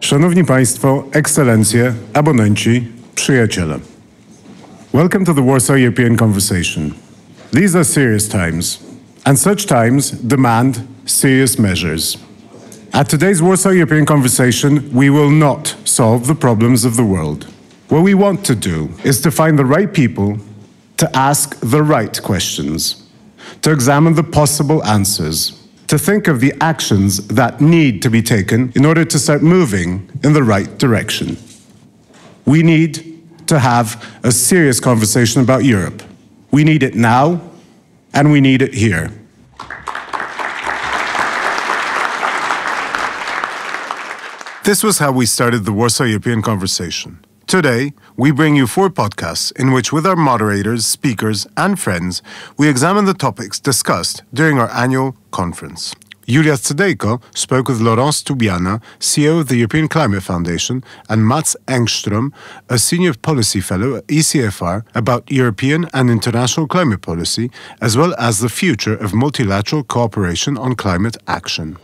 Szanowni Państwo, Ekscelencje, abonenci, przyjaciele. Welcome to the Warsaw European Conversation. These are serious times, and such times demand serious measures. At today's Warsaw European Conversation, we will not solve the problems of the world. What we want to do is to find the right people to ask the right questions, to examine the possible answers, to think of the actions that need to be taken in order to start moving in the right direction. We need to have a serious conversation about Europe. We need it now, and we need it here. This was how we started the Warsaw European Conversation. Today, we bring you 4 podcasts in which, with our moderators, speakers, and friends, we examine the topics discussed during our annual conference. Cydejko spoke with Laurence Tubiana, CEO of the European Climate Foundation, and Mats Engström, a senior policy fellow at ECFR, about European and international climate policy, as well as the future of multilateral cooperation on climate action.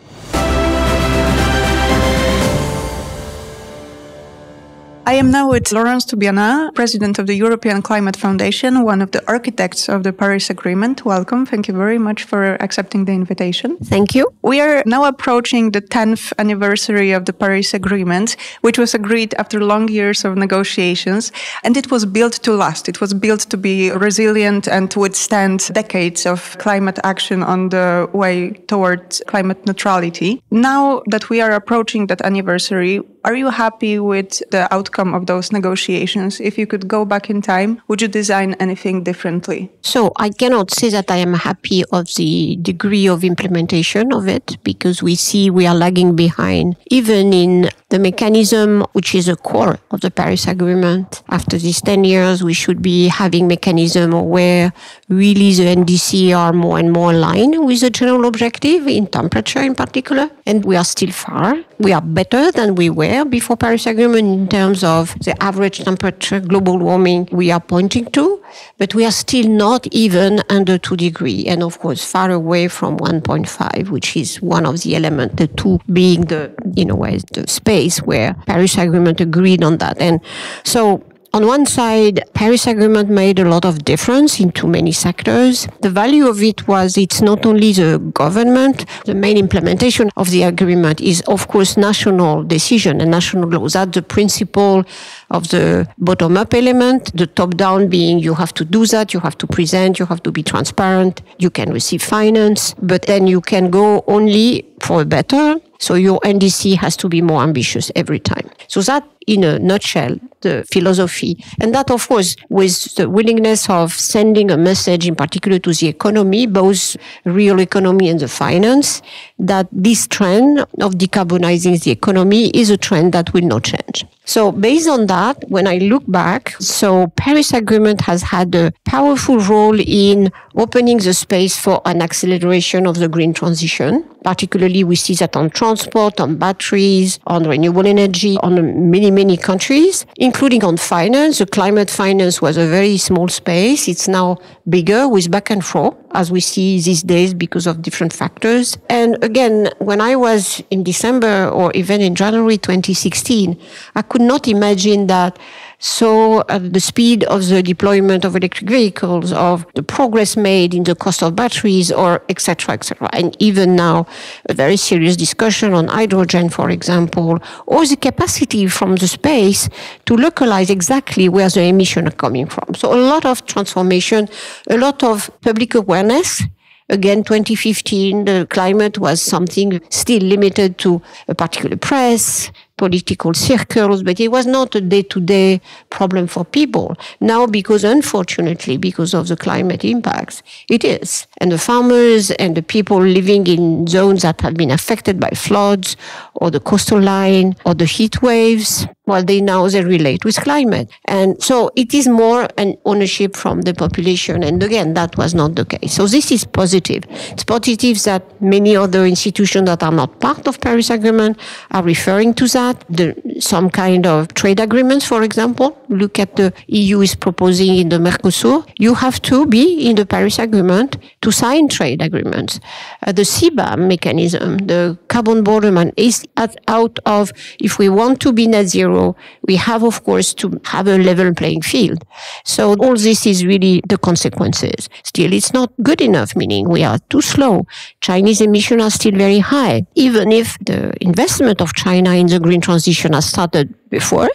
I am now with Laurence Tubiana, President of the European Climate Foundation, one of the architects of the Paris Agreement. Welcome. Thank you very much for accepting the invitation. Thank you. We are now approaching the 10th anniversary of the Paris Agreement, which was agreed after long years of negotiations, and it was built to last. It was built to be resilient and to withstand decades of climate action on the way towards climate neutrality. Now that we are approaching that anniversary, are you happy with the outcome of those negotiations? If you could go back in time, would you design anything differently? So I cannot say that I am happy of the degree of implementation of it, because we see we are lagging behind, even in the mechanism which is a core of the Paris Agreement. After these 10 years, we should be having mechanism where really the NDC are more and more aligned with the general objective, in temperature in particular. And we are still far. We are better than we were before Paris Agreement in terms of the average temperature, global warming we are pointing to, but we are still not even under 2 degrees, and of course far away from 1.5, which is one of the elements, the 2 being the, in a way, the space where Paris Agreement agreed on that. And so on one side, Paris Agreement made a lot of difference in too many sectors. The value of it was it's not only the government. The main implementation of the agreement is, of course, national decision and national laws. That's the principle of the bottom-up element, the top-down being you have to do that, you have to present, you have to be transparent, you can receive finance, but then you can go only for a better. So your NDC has to be more ambitious every time. So that, in a nutshell, the philosophy. And that, of course, with the willingness of sending a message, in particular to the economy, both real economy and the finance, that this trend of decarbonizing the economy is a trend that will not change. So based on that, when I look back, so Paris Agreement has had a powerful role in opening the space for an acceleration of the green transition. Particularly, we see that on transport, on batteries, on renewable energy, on many countries, including on finance. The climate finance was a very small space. It's now bigger with back and forth, as we see these days because of different factors. And again, when I was in December or even in January 2016, I could not imagine that. So the speed of the deployment of electric vehicles, of the progress made in the cost of batteries, or et cetera, and even now a very serious discussion on hydrogen, for example, or the capacity from the space to localize exactly where the emissions are coming from. So a lot of transformation, a lot of public awareness. Again, 2015, the climate was something still limited to a particular press, political circles, but it was not a day-to-day problem for people. Now, unfortunately, because of the climate impacts, it is. And the farmers and the people living in zones that have been affected by floods or the coastal line or the heat waves, well, they relate with climate. And so it is more an ownership from the population. And again, that was not the case. So this is positive. It's positive that many other institutions that are not part of Paris Agreement are referring to that. that. Some kind of trade agreements, for example. Look at the EU is proposing in the Mercosur. You have to be in the Paris Agreement to sign trade agreements. The CBAM mechanism, the carbon border man, is out of, if we want to be net zero, we have, of course, to have a level playing field. So all this is really the consequences. Still, it's not good enough, meaning we are too slow. Chinese emissions are still very high. Even if the investment of China in the green transition has started before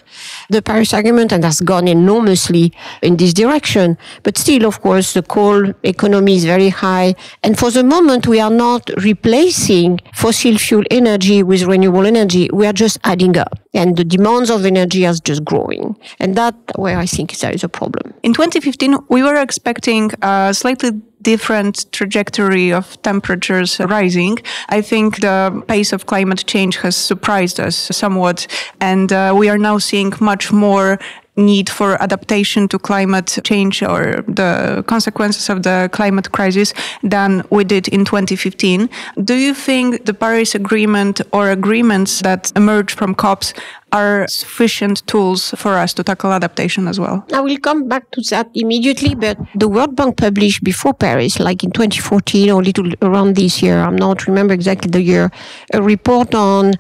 the Paris Agreement and has gone enormously in this direction. But still, of course, the coal economy is very high. And for the moment, we are not replacing fossil fuel energy with renewable energy. We are just adding up. And the demands of energy are just growing. And that's where I think there is a problem. In 2015, we were expecting a slightly different trajectory of temperatures rising. I think the pace of climate change has surprised us somewhat, and we are now seeing much more need for adaptation to climate change or the consequences of the climate crisis than we did in 2015. Do you think the Paris Agreement or agreements that emerge from COPs are sufficient tools for us to tackle adaptation as well? I will come back to that immediately, but the World Bank published before Paris, like in 2014 or a little around this year, I'm not remember exactly the year, a report on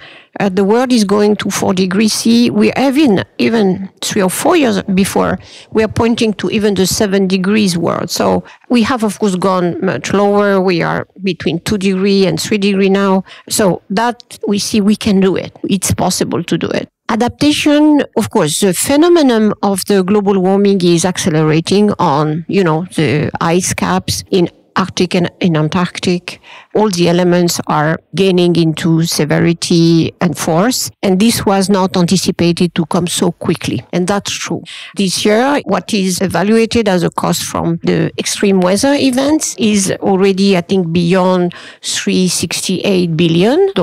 the world is going to 4 degrees C. We have even 3 or 4 years before, we are pointing to even the 7 degrees world. So we have, of course, gone much lower. We are between 2 degrees and 3 degrees now. So that we see we can do it. It's possible to do it. Adaptation, of course, the phenomenon of the global warming is accelerating on, the ice caps in Arctic and in Antarctic. All the elements are gaining into severity and force. And this was not anticipated to come so quickly. And that's true. This year, what is evaluated as a cost from the extreme weather events is already, I think, beyond $368 billion.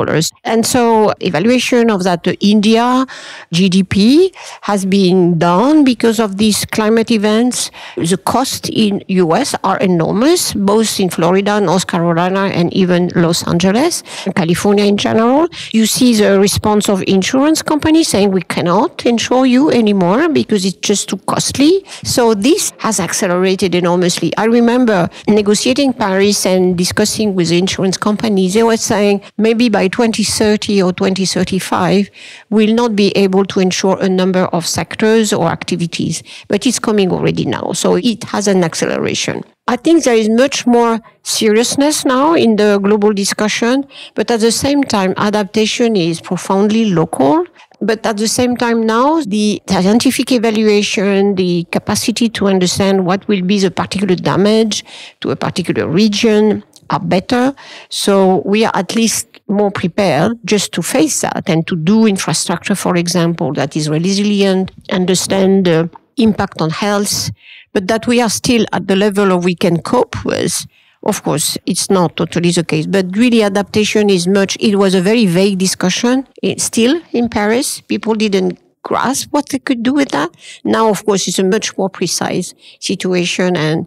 And so evaluation of that India GDP has been done because of these climate events. The costs in US are enormous, both in Florida, North Carolina, and even Los Angeles, and California in general. You see the response of insurance companies saying we cannot insure you anymore because it's just too costly. So this has accelerated enormously. I remember negotiating Paris and discussing with the insurance companies. They were saying maybe by 2030 or 2035, we'll not be able to insure a number of sectors or activities, but it's coming already now. So it has an acceleration. I think there is much more seriousness now in the global discussion, but at the same time, adaptation is profoundly local. But at the same time now, the scientific evaluation, the capacity to understand what will be the particular damage to a particular region are better. So we are at least more prepared just to face that and to do infrastructure, for example, that is resilient, understand the impact on health, but that we are still at the level of we can cope with. Of course, it's not totally the case, but really adaptation is it was a very vague discussion. Still in Paris, people didn't grasp what they could do with that. Now, of course, it's a much more precise situation. And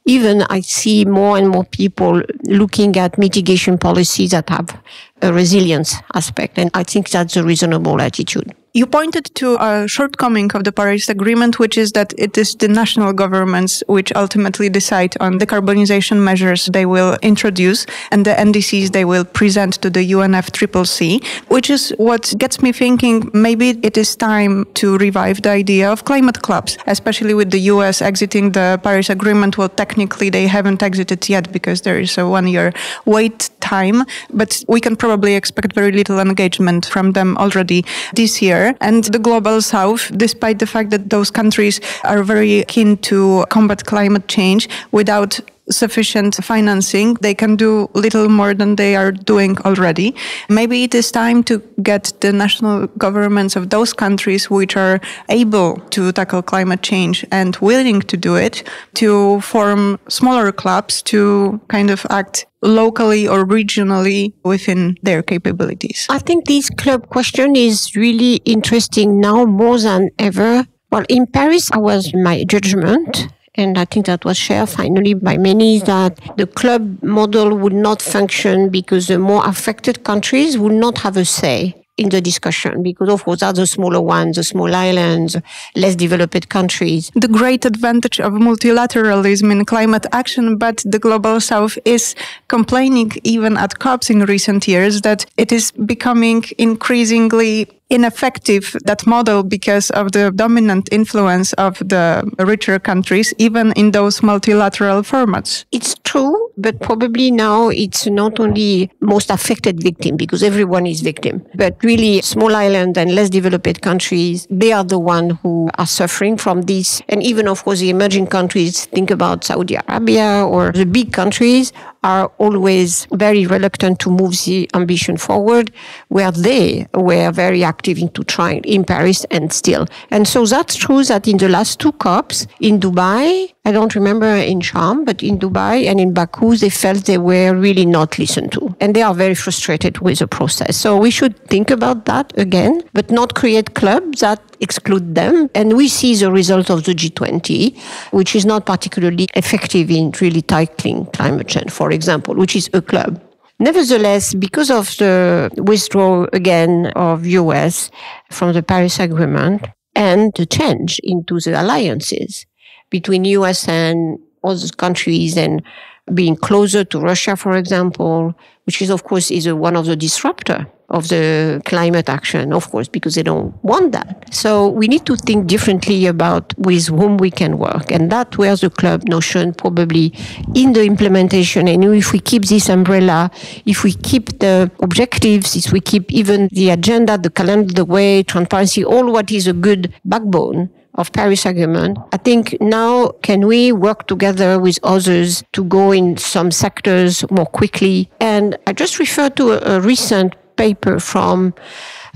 even I see more and more people looking at mitigation policies that have a resilience aspect. And I think that's a reasonable attitude. You pointed to a shortcoming of the Paris Agreement, which is that it is the national governments which ultimately decide on decarbonization measures they will introduce and the NDCs they will present to the UNFCCC, which is what gets me thinking maybe it is time to revive the idea of climate clubs, especially with the US exiting the Paris Agreement. Well, technically they haven't exited yet because there is a 1-year wait time, but we can probably expect very little engagement from them already this year. And the Global South, despite the fact that those countries are very keen to combat climate change, without sufficient financing, they can do little more than they are doing already. Maybe it is time to get the national governments of those countries which are able to tackle climate change and willing to do it, to form smaller clubs to kind of act locally or regionally within their capabilities. I think this club question is really interesting now more than ever. Well, in Paris, my judgment, and I think that was shared finally by many, that the club model would not function because the more affected countries would not have a say in the discussion because, of course, are the smaller ones, the small islands, less developed countries. The great advantage of multilateralism in climate action, but the Global South is complaining even at COPs in recent years that it is becoming increasingly ineffective, that model, because of the dominant influence of the richer countries, even in those multilateral formats. It's true, but probably now it's not only most affected victim, because everyone is victim, but really small islands and less developed countries, they are the ones who are suffering from this. And even, of course, the emerging countries, think about Saudi Arabia or the big countries, are always very reluctant to move the ambition forward, where they were very active into trying in Paris and still. And so that's true that in the last two COPs, in Dubai, I don't remember in Sharm, but in Dubai and in Baku, they felt they were really not listened to. And they are very frustrated with the process. So we should think about that again, but not create clubs that exclude them. And we see the result of the G20, which is not particularly effective in really tackling climate change, for example, which is a club. Nevertheless, because of the withdrawal again of US from the Paris Agreement and the change into the alliances between US and other countries and being closer to Russia, for example, which is, of course, is one of the disruptor of the climate action, of course, because they don't want that. So we need to think differently about with whom we can work. And that's where the club notion probably in the implementation, and if we keep this umbrella, if we keep the objectives, if we keep even the agenda, the calendar, the way, transparency, all what is a good backbone of Paris Agreement, I think now can we work together with others to go in some sectors more quickly? And I just refer to a recent paper from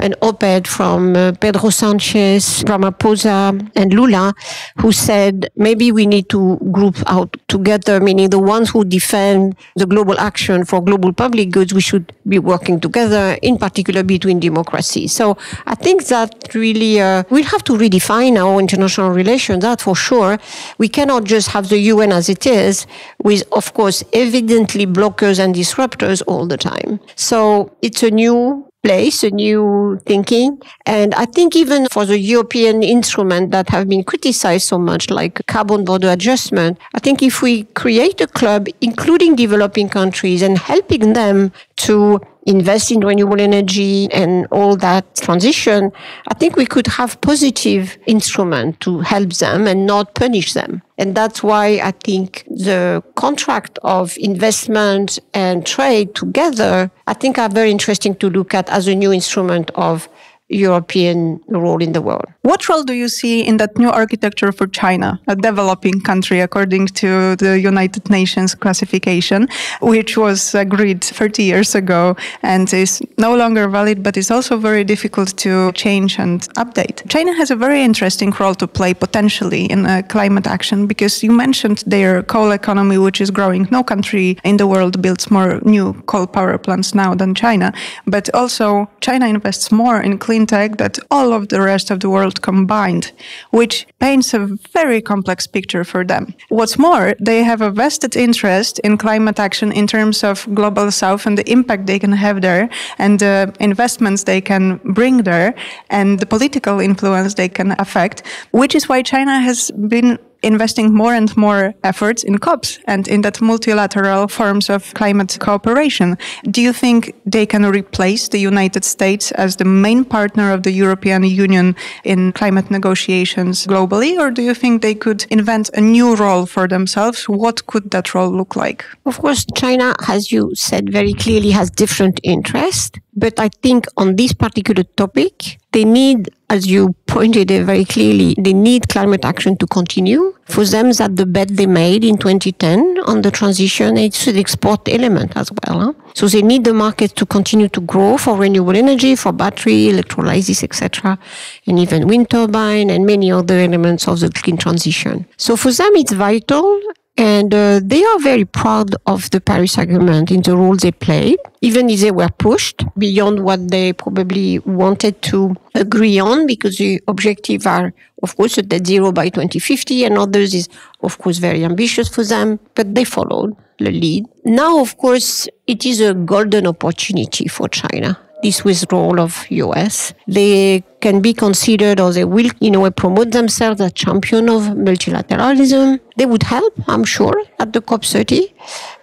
an op-ed from Pedro Sanchez, Ramaphosa, and Lula, who said maybe we need to group out together, meaning the ones who defend the global action for global public goods, we should be working together, in particular between democracies. So I think that really we'll have to redefine our international relations, that for sure. We cannot just have the UN as it is, with, of course, evidently blockers and disruptors all the time. So it's a new place, a new thinking. And I think even for the European instrument that have been criticized so much, like carbon border adjustment, I think if we create a club, including developing countries, and helping them to invest in renewable energy and all that transition, I think we could have positive instrument to help them and not punish them. And that's why I think the contract of investment and trade together, I think are very interesting to look at as a new instrument of European role in the world. What role do you see in that new architecture for China, a developing country according to the United Nations classification, which was agreed 30 years ago and is no longer valid, but is also very difficult to change and update? China has a very interesting role to play potentially in climate action, because you mentioned their coal economy, which is growing. No country in the world builds more new coal power plants now than China, but also China invests more in clean tech than all of the rest of the world combined, which paints a very complex picture for them. What's more, they have a vested interest in climate action in terms of Global South and the impact they can have there, and the investments they can bring there, and the political influence they can affect, which is why China has been investing more and more efforts in COPs and in that multilateral forms of climate cooperation. Do you think they can replace the United States as the main partner of the European Union in climate negotiations globally, or do you think they could invent a new role for themselves? What could that role look like? Of course, China, as you said very clearly, has different interests. But I think on this particular topic, they need, as you pointed out very clearly, they need climate action to continue. For them, that the bet they made in 2010 on the transition, it's an export element as well. Huh? So they need the market to continue to grow for renewable energy, for battery, electrolysis, etc., and even wind turbine and many other elements of the clean transition. So for them, it's vital. And they are very proud of the Paris Agreement in the role they played, even if they were pushed beyond what they probably wanted to agree on, because the objectives are, of course, a net zero by 2050, and others is, of course, very ambitious for them, but they followed the lead. Now, of course, it is a golden opportunity for China this withdrawal of US. They can be considered, or they will, in a way, promote themselves as champion of multilateralism. They would help, I'm sure, at the COP30.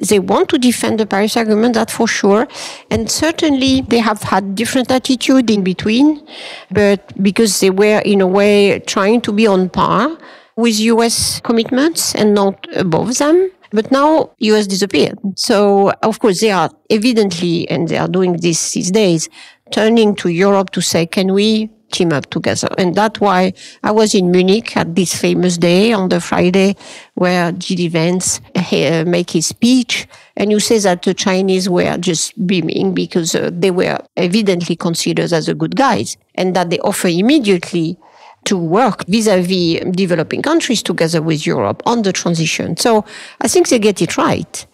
They want to defend the Paris Agreement, that's for sure. And certainly they have had different attitude in between, but because they were, in a way, trying to be on par with US commitments and not above them. But now US disappeared. So, of course, they are evidently, and they are doing this these days, turning to Europe to say, can we team up together? And that's why I was in Munich at this famous day on the Friday where G.D. Vance make his speech. And you say that the Chinese were just beaming because they were evidently considered as the good guys, and that they offer immediately to work vis-à-vis developing countries together with Europe on the transition. So I think they get it right.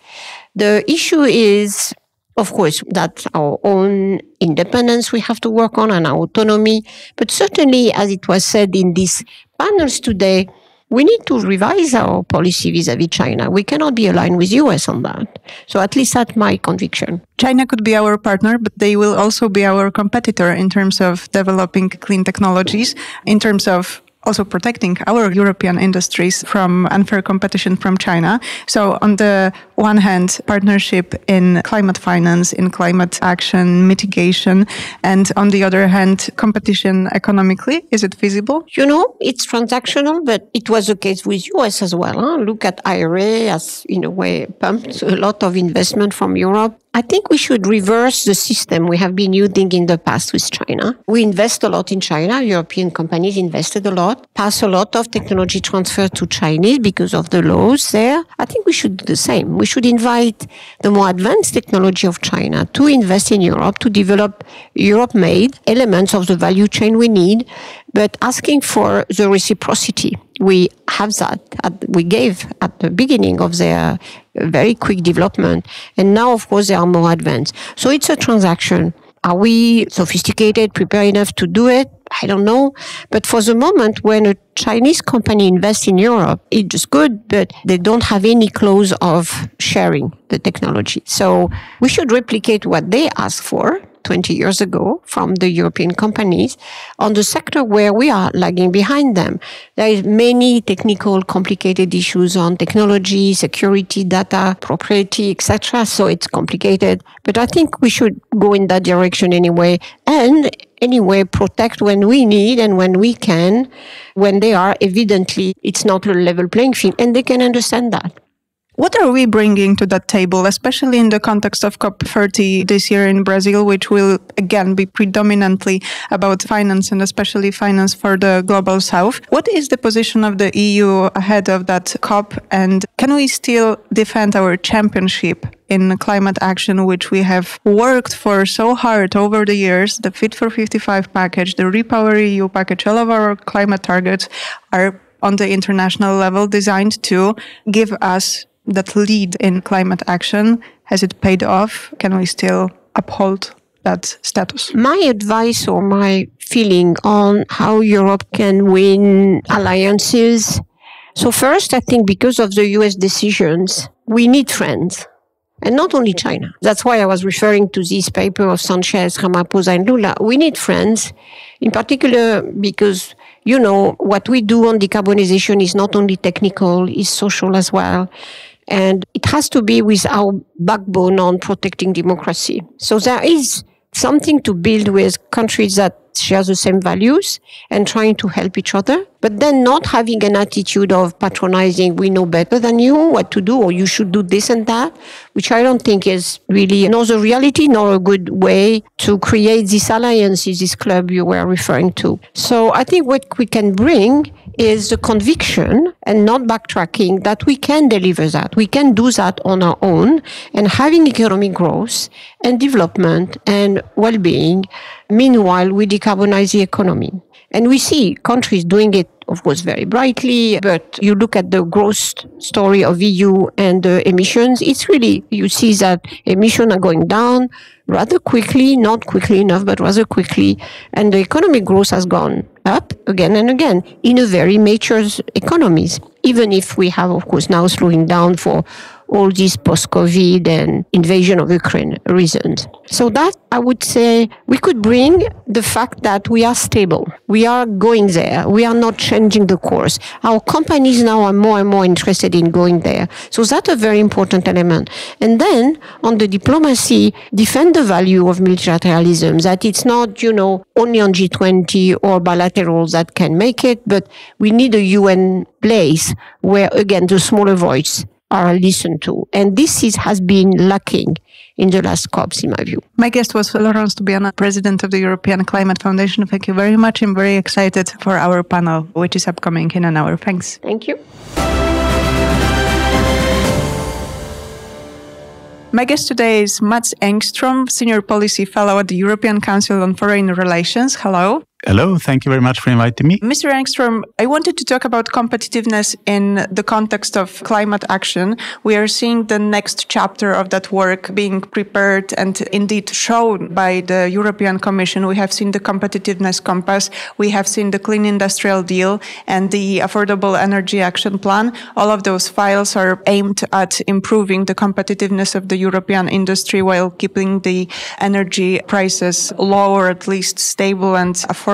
The issue is, of course, that our own independence we have to work on and our autonomy. But certainly, as it was said in these panels today, we need to revise our policy vis-à-vis China. We cannot be aligned with US on that. So at least that's my conviction. China could be our partner, but they will also be our competitor in terms of developing clean technologies, in terms of also protecting our European industries from unfair competition from China. So on the one hand, partnership in climate finance, in climate action, mitigation, and on the other hand, competition economically. Is it feasible? You know, it's transactional, but it was the case with US as well. Huh? Look at IRA as, in a way, pumped a lot of investment from Europe. I think we should reverse the system we have been using in the past with China. We invest a lot in China. European companies invested a lot, pass a lot of technology transfer to Chinese because of the laws there. I think we should do the same. We should invite the more advanced technology of China to invest in Europe, to develop Europe-made elements of the value chain we need, but asking for the reciprocity. We have that. We gave at the beginning of their very quick development. And now, of course, they are more advanced. So it's a transaction. Are we sophisticated, prepared enough to do it? I don't know. But for the moment, when a Chinese company invests in Europe, it's good, but they don't have any clause of sharing the technology. So we should replicate what they asked for 20 years ago from the European companies on the sector where we are lagging behind them. There is many technical, complicated issues on technology, security, data, propriety, etc. So it's complicated. But I think we should go in that direction anyway. And anyway, protect when we need and when we can, when they are evidently, it's not a level playing field. And they can understand that. What are we bringing to that table, especially in the context of COP30 this year in Brazil, which will again be predominantly about finance and especially finance for the global south? What is the position of the EU ahead of that COP? And can we still defend our championship in climate action, which we have worked for so hard over the years? The Fit for 55 package, the REPowerEU package, all of our climate targets are on the international level designed to give us that lead in climate action. Has it paid off? Can we still uphold that status? My advice or my feeling on how Europe can win alliances. So first, I think because of the US decisions, we need friends. And not only China. That's why I was referring to this paper of Sanchez, Ramaphosa, and Lula. We need friends, in particular because, you know, what we do on decarbonization is not only technical, it's social as well. And it has to be with our backbone on protecting democracy. So there is something to build with countries that share the same values and trying to help each other, but then not having an attitude of patronizing, we know better than you what to do, or you should do this and that, which I don't think is really nor the reality nor a good way to create this alliance, this club you were referring to. So I think what we can bring is the conviction and not backtracking that we can deliver that. We can do that on our own, and having economic growth and development and well-being. Meanwhile, we decarbonize the economy. And we see countries doing it, of course, very brightly, but you look at the growth story of EU and the emissions, it's really, you see that emissions are going down rather quickly, not quickly enough, but rather quickly. And the economic growth has gone up again and again in a very mature economies, even if we have, of course, now slowing down for all these post-COVID and invasion of Ukraine reasons. So that, I would say, we could bring the fact that we are stable. We are going there. We are not changing the course. Our companies now are more and more interested in going there. So that's a very important element. And then on the diplomacy, defend the value of multilateralism, that it's not, only on G20 or bilaterals that can make it, but we need a UN place where, again, the smaller voice are listened to. And this has been lacking in the last COPs, in my view. My guest was Laurence Tubiana, President of the European Climate Foundation. Thank you very much. I'm very excited for our panel, which is upcoming in an hour. Thanks. Thank you. My guest today is Mats Engström, Senior Policy Fellow at the European Council on Foreign Relations. Hello. Hello, thank you very much for inviting me. Mr. Engström, I wanted to talk about competitiveness in the context of climate action. We are seeing the next chapter of that work being prepared and indeed shown by the European Commission. We have seen the competitiveness compass, we have seen the clean industrial deal and the affordable energy action plan. All of those files are aimed at improving the competitiveness of the European industry while keeping the energy prices low or at least stable and affordable.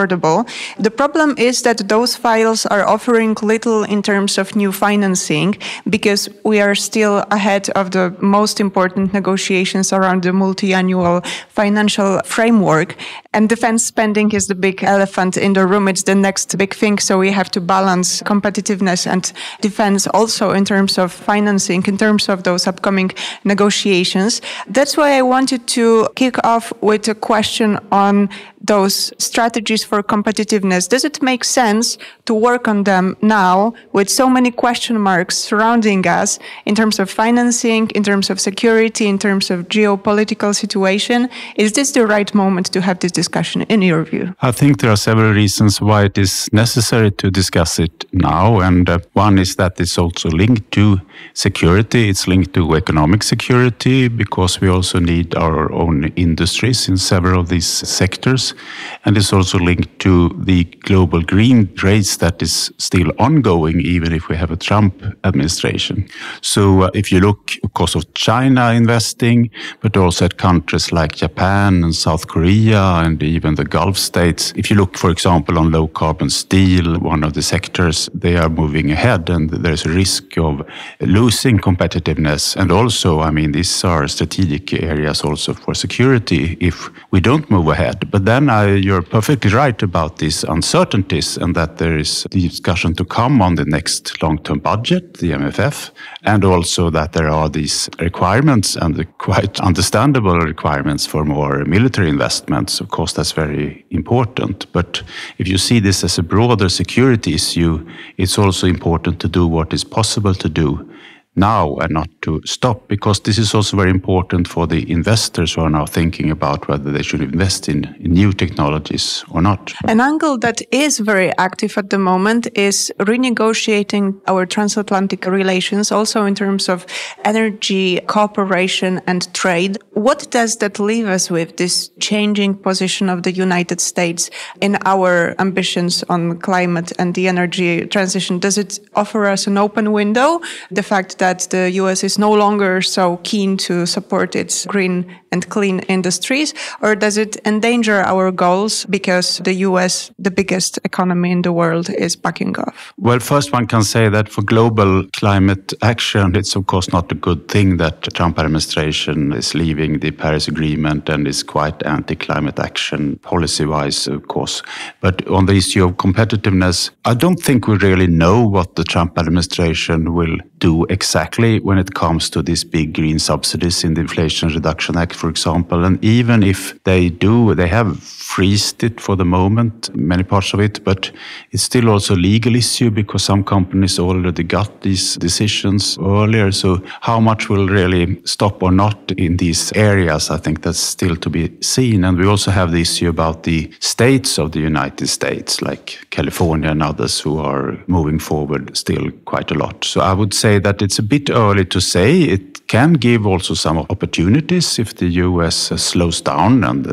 The problem is that those files are offering little in terms of new financing because we are still ahead of the most important negotiations around the multi-annual financial framework. And defense spending is the big elephant in the room. It's the next big thing. So we have to balance competitiveness and defense also in terms of financing, in terms of those upcoming negotiations. That's why I wanted to kick off with a question on those strategies for competitiveness. Does it make sense to work on them now with so many question marks surrounding us in terms of financing, in terms of security, in terms of geopolitical situation? Is this the right moment to have this discussion in your view? I think there are several reasons why it is necessary to discuss it now. And one is that it's also linked to security. It's linked to economic security because we also need our own industries in several of these sectors. And it's also linked to the global green race that is still ongoing, even if we have a Trump administration. So if you look, of course, of China investing, but also at countries like Japan and South Korea and even the Gulf states. If you look, for example, on low carbon steel, one of the sectors, they are moving ahead and there's a risk of losing competitiveness. And also, these are strategic areas also for security if we don't move ahead. But then you're perfectly right about these uncertainties and that there is the discussion to come on the next long-term budget, the MFF, and also that there are these requirements and the quite understandable requirements for more military investments. Of course, that's very important. But if you see this as a broader security issue, it's also important to do what is possible to do now and not to stop, because this is also very important for the investors who are now thinking about whether they should invest in new technologies or not. An angle that is very active at the moment is renegotiating our transatlantic relations, also in terms of energy cooperation and trade. What does that leave us with, this changing position of the United States in our ambitions on climate and the energy transition? Does it offer us an open window? The fact that the US is no longer so keen to support its green and clean industries, or does it endanger our goals because the US, the biggest economy in the world, is backing off? Well, first one can say that for global climate action, it's of course not a good thing that the Trump administration is leaving the Paris Agreement and is quite anti-climate action policy-wise, of course. But on the issue of competitiveness, I don't think we really know what the Trump administration will do exactly when it comes to these big green subsidies in the Inflation Reduction Act, for example. And even if they do, they have freezed it for the moment, many parts of it, but it's still also a legal issue because some companies already got these decisions earlier. So how much will really stop or not in these areas, I think that's still to be seen. And we also have the issue about the states of the United States, like California and others, who are moving forward still quite a lot. So I would say that it's a bit early to say. It can give also some opportunities if the US slows down and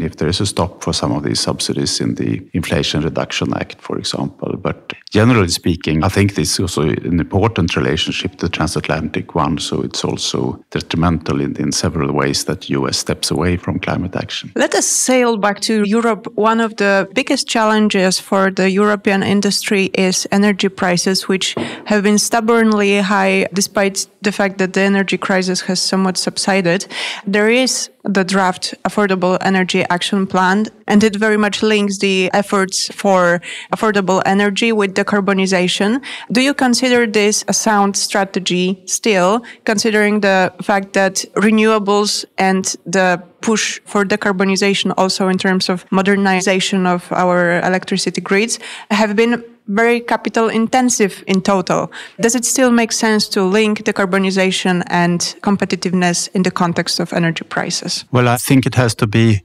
if there is a stop for for some of these subsidies in the Inflation Reduction Act, for example. But generally speaking, I think this is also an important relationship, the transatlantic one, so it's also detrimental in several ways that the US steps away from climate action. Let us sail back to Europe. One of the biggest challenges for the European industry is energy prices, which have been stubbornly high despite the fact that the energy crisis has somewhat subsided. There is the draft Affordable Energy Action Plan, and it very much links the efforts for affordable energy with decarbonization. Do you consider this a sound strategy still, considering the fact that renewables and the push for decarbonization also in terms of modernization of our electricity grids have been very capital intensive in total? Does it still make sense to link decarbonization and competitiveness in the context of energy prices? Well, I think it has to be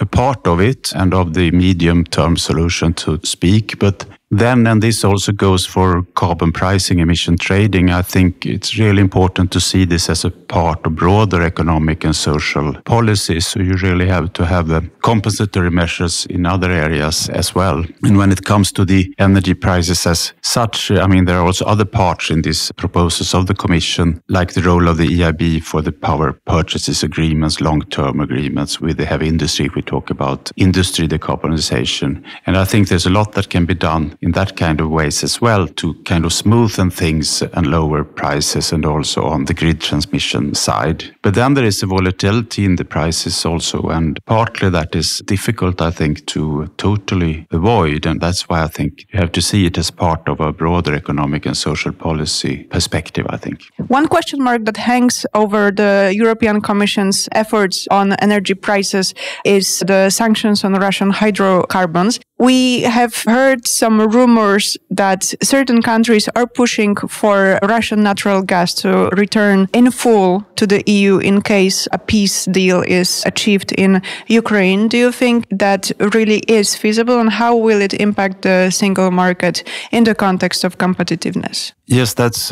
a part of it and of the medium-term solution, to speak. But then, and this also goes for carbon pricing, emission trading, I think it's really important to see this as a part of broader economic and social policies. So you really have to have compensatory measures in other areas as well. And when it comes to the energy prices as such, I mean, there are also other parts in these proposals of the Commission, like the role of the EIB for the power purchases agreements, long-term agreements with the heavy industry, if we talk about industry decarbonization. And I think there's a lot that can be done in that kind of ways as well to kind of smoothen things and lower prices, and also on the grid transmission side. But then there is a volatility in the prices also, and partly that is difficult, I think, to totally avoid. And that's why I think you have to see it as part of a broader economic and social policy perspective, I think. One question mark that hangs over the European Commission's efforts on energy prices is the sanctions on Russian hydrocarbons. We have heard some rumors that certain countries are pushing for Russian natural gas to return in full to the EU in case a peace deal is achieved in Ukraine. Do you think that really is feasible, and how will it impact the single market in the context of competitiveness? Yes, that's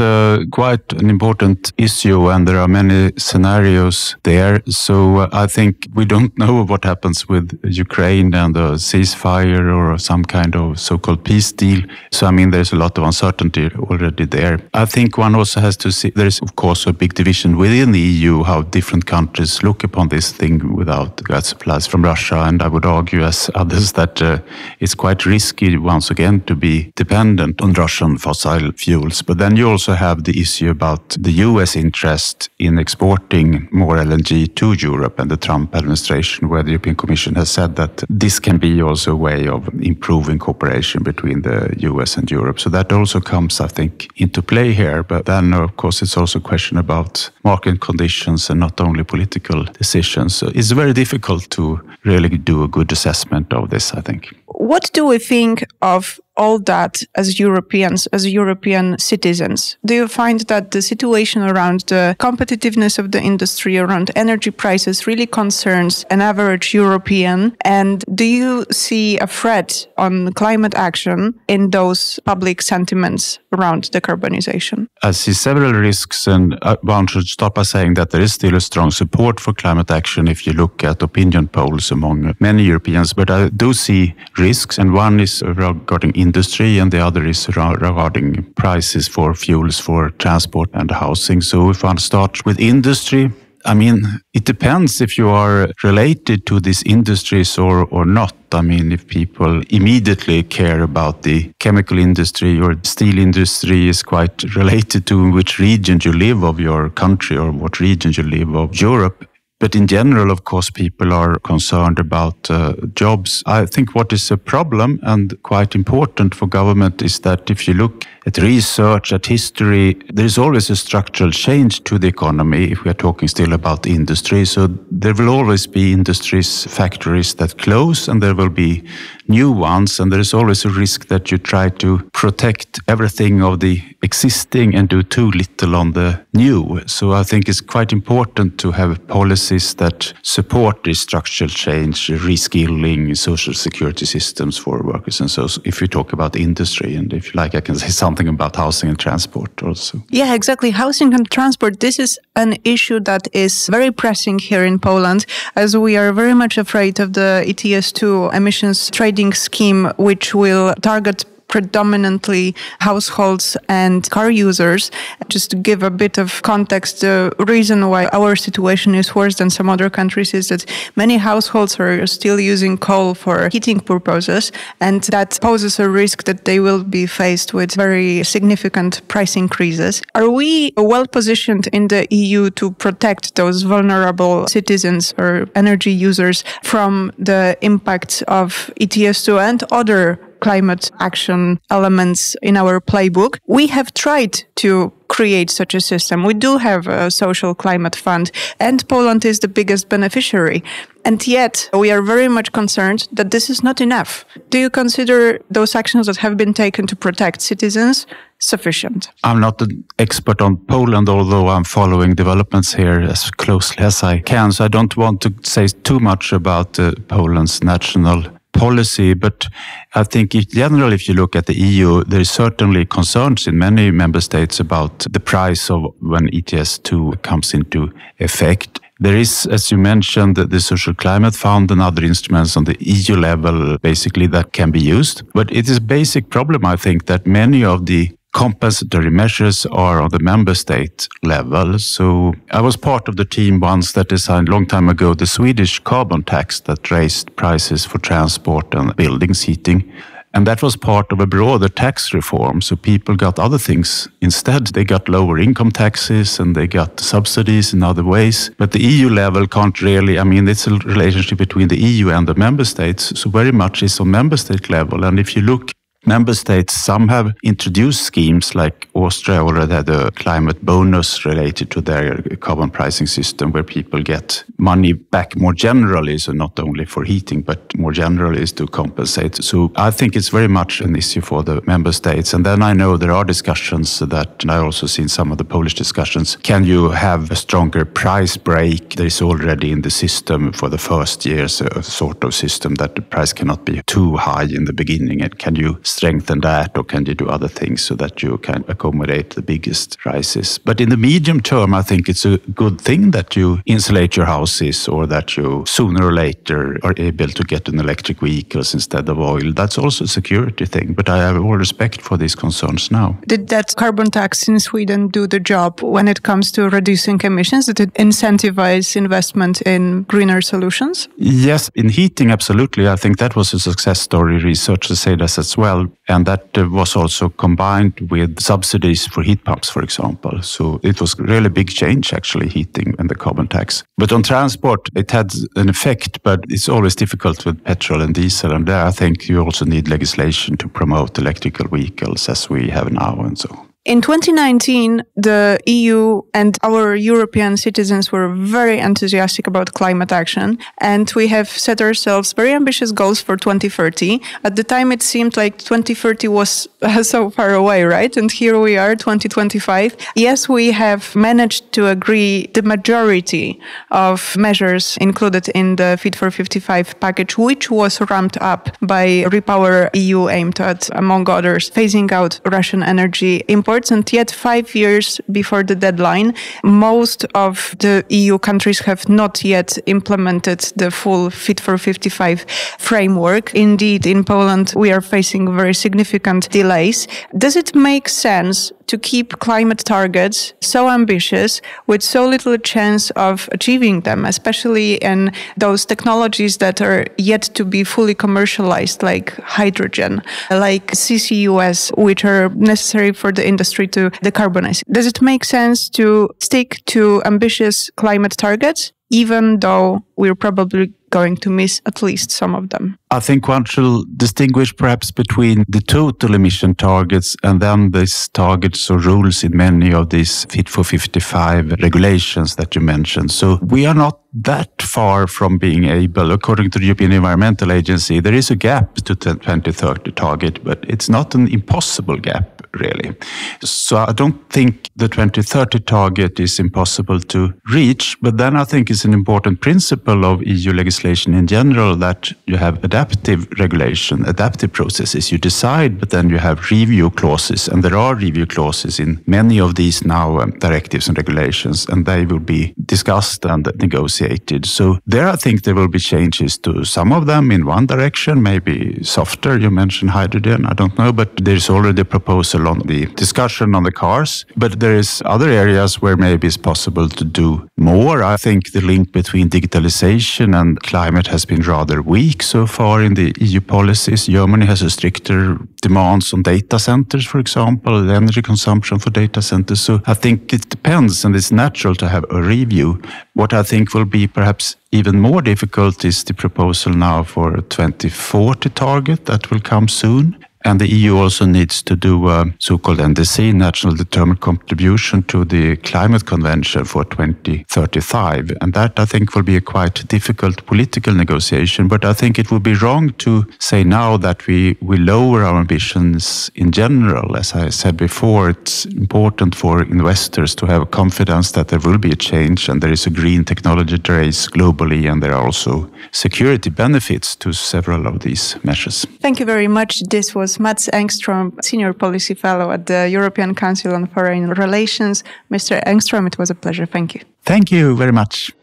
quite an important issue, and there are many scenarios there. So I think we don't know what happens with Ukraine and the ceasefire or some kind of so-called peace deal. So, I mean, there's a lot of uncertainty already there. I think one also has to see, there is, of course, a big division within the EU, how different countries look upon this thing without gas supplies from Russia. And I would argue, as others, that it's quite risky, once again, to be dependent on Russian fossil fuels. But then you also have the issue about the US interest in exporting more LNG to Europe, and the Trump administration, where the European Commission has said that this can be also a way of improving cooperation between the US and Europe. So that also comes, I think, into play here. But then, of course, it's also a question about market conditions and not only political decisions. So it's very difficult to really do a good assessment of this, I think. What do we think of all that as Europeans, as European citizens? Do you find that the situation around the competitiveness of the industry, around energy prices, really concerns an average European? And do you see a threat on climate action in those public sentiments around decarbonization? I see several risks, and one should start by saying that there is still a strong support for climate action if you look at opinion polls among many Europeans. But I do see risks, and one is regarding industry, and the other is regarding prices for fuels for transport and housing. So if one starts with industry, I mean, it depends if you are related to these industries or not. I mean, if people immediately care about the chemical industry or steel industry is quite related to which region you live of your country or what region you live of Europe. But in general, of course, people are concerned about jobs. I think what is a problem and quite important for government is that if you look at research, at history, there is always a structural change to the economy if we are talking still about industry. So there will always be industries, factories that close, and there will be new ones. And there is always a risk that you try to protect everything of the existing and do too little on the new. So I think it's quite important to have policies that support this structural change, reskilling, social security systems for workers. And so if we talk about industry, and if you like, I can say something something about housing and transport also. Yeah, exactly. Housing and transport. This is an issue that is very pressing here in Poland, as we are very much afraid of the ETS2 emissions trading scheme, which will target predominantly households and car users. Just to give a bit of context, the reason why our situation is worse than some other countries is that many households are still using coal for heating purposes, and that poses a risk that they will be faced with very significant price increases. Are we well positioned in the EU to protect those vulnerable citizens or energy users from the impact of ETS2 and other climate action elements in our playbook? We have tried to create such a system. We do have a social climate fund, and Poland is the biggest beneficiary. And yet, we are very much concerned that this is not enough. Do you consider those actions that have been taken to protect citizens sufficient? I'm not an expert on Poland, although I'm following developments here as closely as I can. So I don't want to say too much about Poland's national policy, but I think in general, if you look at the EU, there is certainly concerns in many member states about the price of when ETS2 comes into effect. There is, as you mentioned, the Social Climate Fund and other instruments on the EU level, basically, that can be used. But it is a basic problem, I think, that many of the compensatory measures are on the member state level. So I was part of the team once that designed a long time ago the Swedish carbon tax that raised prices for transport and buildings heating. And that was part of a broader tax reform. So people got other things instead. They got lower income taxes and they got subsidies in other ways. But the EU level can't really, it's a relationship between the EU and the member states. So very much is on member state level. And if you look, member states, some have introduced schemes, like Austria already had a climate bonus related to their carbon pricing system where people get money back more generally, so not only for heating, but more generally is to compensate. So I think it's very much an issue for the member states. And then I know there are discussions that, and I also seen some of the Polish discussions, can you have a stronger price break? There is already in the system for the first years a sort of system that the price cannot be too high in the beginning. And can you strengthen that, or can you do other things so that you can accommodate the biggest rises? But in the medium term, I think it's a good thing that you insulate your houses, or that you sooner or later are able to get an electric vehicles instead of oil. That's also a security thing, but I have all respect for these concerns now. Did that carbon tax in Sweden do the job when it comes to reducing emissions? Did it incentivize investment in greener solutions? Yes, in heating, absolutely. I think that was a success story. Researchers say that as well. And that was also combined with subsidies for heat pumps, for example. So it was really big change, actually, heating and the carbon tax. But on transport, it had an effect, but it's always difficult with petrol and diesel. And there, I think you also need legislation to promote electrical vehicles as we have now and so on. In 2019, the EU and our European citizens were very enthusiastic about climate action, and we have set ourselves very ambitious goals for 2030. At the time, it seemed like 2030 was so far away, right? And here we are, 2025. Yes, we have managed to agree the majority of measures included in the Fit for 55 package, which was ramped up by Repower EU, aimed at, among others, phasing out Russian energy imports. And yet 5 years before the deadline, most of the EU countries have not yet implemented the full Fit for 55 framework. Indeed, in Poland, we are facing very significant delays. Does it make sense to keep climate targets so ambitious with so little chance of achieving them, especially in those technologies that are yet to be fully commercialized, like hydrogen, like CCUS, which are necessary for the industry to decarbonize? Does it make sense to stick to ambitious climate targets, even though we're probably going to miss at least some of them? I think one should distinguish perhaps between the total emission targets and then these targets or rules in many of these Fit for 55 regulations that you mentioned. So we are not that far from being able, according to the European Environmental Agency, there is a gap to the 2030 target, but it's not an impossible gap, really. So I don't think the 2030 target is impossible to reach, but then I think it's an important principle principle of EU legislation in general that you have adaptive regulation, adaptive processes. You decide, but then you have review clauses, and there are review clauses in many of these now directives and regulations, and they will be discussed and negotiated. So there, I think there will be changes to some of them in one direction, maybe softer. You mentioned hydrogen, I don't know, but there's already a proposal on the discussion on the cars. But there is other areas where maybe it's possible to do more. I think the link between digitalization and climate has been rather weak so far in the EU policies. Germany has a stricter demands on data centers, for example, the energy consumption for data centers. So I think it depends, and it's natural to have a review. What I think will be perhaps even more difficult is the proposal now for a 2040 target that will come soon. And the EU also needs to do a so-called NDC, National Determined Contribution, to the Climate Convention for 2035. And that, I think, will be a quite difficult political negotiation. But I think it would be wrong to say now that we lower our ambitions in general. As I said before, it's important for investors to have confidence that there will be a change and there is a green technology race globally, and there are also security benefits to several of these measures. Thank you very much. This was Mats Engström, Senior Policy Fellow at the European Council on Foreign Relations. Mr. Engström, it was a pleasure. Thank you. Thank you very much.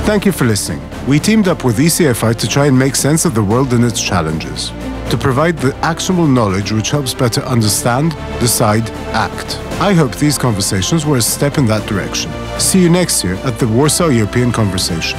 Thank you for listening. We teamed up with ECFR to try and make sense of the world and its challenges, to provide the actionable knowledge which helps better understand, decide, act. I hope these conversations were a step in that direction. See you next year at the Warsaw European Conversation.